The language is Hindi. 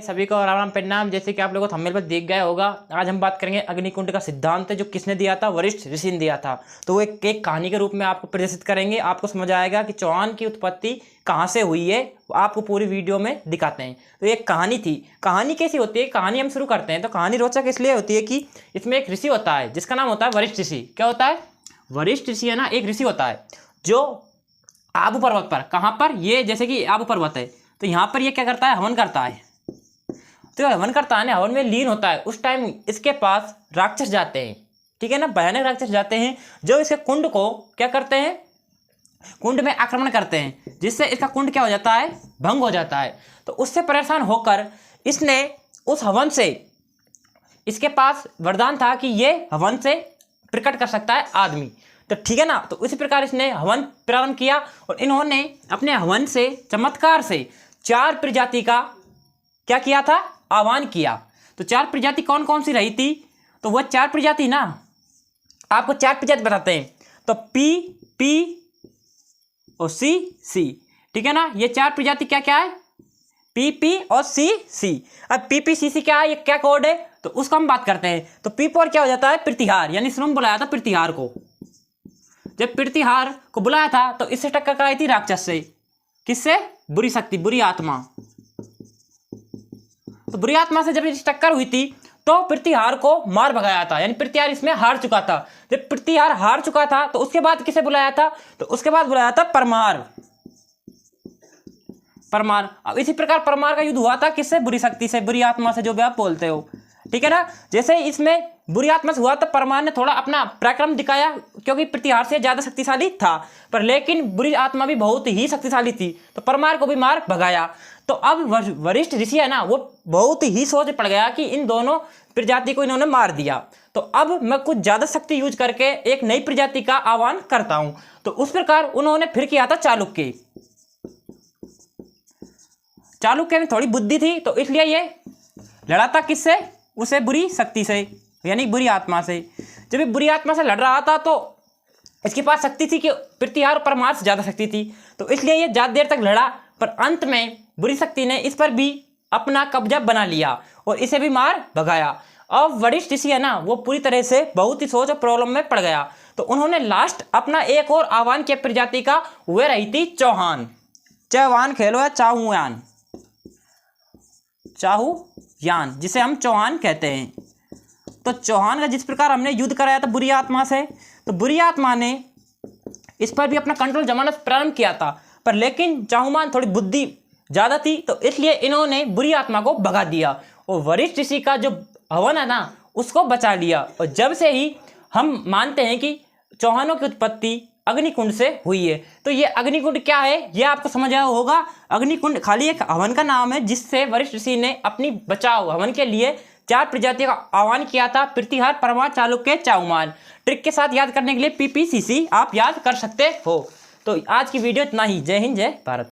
सभी को राम राम प्रणाम। जैसे कि आप लोगों को थंबनेल पर देख गया होगा, आज हम बात करेंगे अग्निकुंड का सिद्धांत जो किसने दिया था, वशिष्ठ ऋषि ने दिया था। तो वो एक कहानी के रूप में आपको प्रदर्शित करेंगे। आपको समझ आएगा कि चौहान की उत्पत्ति कहाँ से हुई है, आपको पूरी वीडियो में दिखाते हैं। तो एक कहानी थी। कहानी कैसी होती है, कहानी हम शुरू करते हैं। तो कहानी रोचक इसलिए होती है कि इसमें एक ऋषि होता है जिसका नाम होता है वशिष्ठ ऋषि। क्या होता है? वशिष्ठ ऋषि है ना, एक ऋषि होता है जो आबू पर्वत पर, कहाँ पर, ये जैसे कि आबू पर्वत है तो यहाँ पर ये क्या करता है, हवन करता है। तो हवन करता है ना, हवन में लीन होता है। उस टाइम इसके पास राक्षस जाते हैं, ठीक है ना, भयानक राक्षस जाते हैं जो इसके कुंड को क्या करते हैं, कुंड में आक्रमण करते हैं, जिससे इसका कुंड क्या हो जाता है, भंग हो जाता है। तो उससे परेशान होकर इसने उस हवन से, इसके पास वरदान था कि ये हवन से प्रकट कर सकता है आदमी। तो ठीक है ना, तो इसी प्रकार इसने हवन प्रारंभ किया और इन्होंने अपने हवन से, चमत्कार से 4 प्रजाति का क्या किया था, आह्वान किया। तो 4 प्रजाति कौन कौन सी रही थी? तो वह 4 प्रजाति ना, आपको 4 प्रजाति बताते हैं। तो पी और सी, ठीक है ना, ये 4 प्रजाति क्या क्या है, पी और सी। अब पी क्या है, ये क्या कोड है, तो उसको हम बात करते हैं। तो पी पर क्या हो जाता है, प्रतिहार, यानी इसने बुलाया था प्रतिहार को। जब प्रतिहार को बुलाया था तो इससे टक्कर कराई थी राक्षस से। किससे? बुरी शक्ति, बुरी आत्मा। तो बुरी आत्मा से जब इस टक्कर हुई थी तो प्रतिहार को मार भगाया था, यानी प्रतिहार इसमें हार चुका था। जब प्रतिहार हार चुका था तो उसके बाद किसे बुलाया था, तो उसके बाद बुलाया था परमार। अब इसी प्रकार परमार का युद्ध हुआ था किससे, बुरी शक्ति से, बुरी आत्मा से, जो भी आप बोलते हो, ठीक है ना। जैसे इसमें बुरी आत्मा से हुआ तो परमार ने थोड़ा अपना पराक्रम दिखाया, क्योंकि प्रतिहार से ज्यादा शक्तिशाली था, पर लेकिन बुरी आत्मा भी बहुत ही शक्तिशाली थी, तो परमार को भी मार भगाया। तो अब वशिष्ठ ऋषि है ना, वो बहुत ही सोच पड़ गया कि इन दोनों प्रजाति को इन्होंने मार दिया, तो अब मैं कुछ ज्यादा शक्ति यूज करके एक नई प्रजाति का आह्वान करता हूं। तो उस प्रकार उन्होंने फिर किया था चालुक्य। चालुक्य में थोड़ी बुद्धि थी, तो इसलिए ये लड़ा था किससे, उसे बुरी शक्ति से, यानी बुरी आत्मा से। जब ये बुरी आत्मा से लड़ रहा था तो इसके पास शक्ति थी कि प्रतिहार और परमार से ज्यादा शक्ति थी, तो इसलिए ये ज्यादा देर तक लड़ा, पर अंत में बुरी शक्ति ने इस पर भी अपना कब्जा बना लिया और इसे भी मार भगाया। अब वशिष्ठ ऋषि है ना, वो पूरी तरह से बहुत ही सोच और प्रॉब्लम में पड़ गया। तो उन्होंने लास्ट अपना एक और आह्वान किया प्रजाति का, वह रही थी चौहान। चौहान खेलो या चाहूयान, जिसे हम चौहान कहते हैं। तो चौहान का जिस प्रकार हमने युद्ध कराया था बुरी आत्मा से, तो बुरी आत्मा ने इस पर भी अपना कंट्रोल जमाना प्रारंभ किया था, पर लेकिन चाहूमान थोड़ी बुद्धि ज़्यादा थी, तो इसलिए इन्होंने बुरी आत्मा को भगा दिया और वशिष्ठ ऋषि का जो हवन है ना, उसको बचा लिया। और जब से ही हम मानते हैं कि चौहानों की उत्पत्ति अग्निकुंड से हुई है। तो ये अग्निकुंड क्या है, ये आपको समझ आया होगा। अग्निकुंड खाली एक हवन का नाम है जिससे वशिष्ठ ऋषि ने अपनी बचाव हवन के लिए 4 प्रजातियों का आह्वान किया था, प्रतिहार, परमार, चालुक्य, चाहूमान। ट्रिक के साथ याद करने के लिए PPCC आप याद कर सकते हो। तो आज की वीडियो इतना ही। जय हिंद, जय भारत।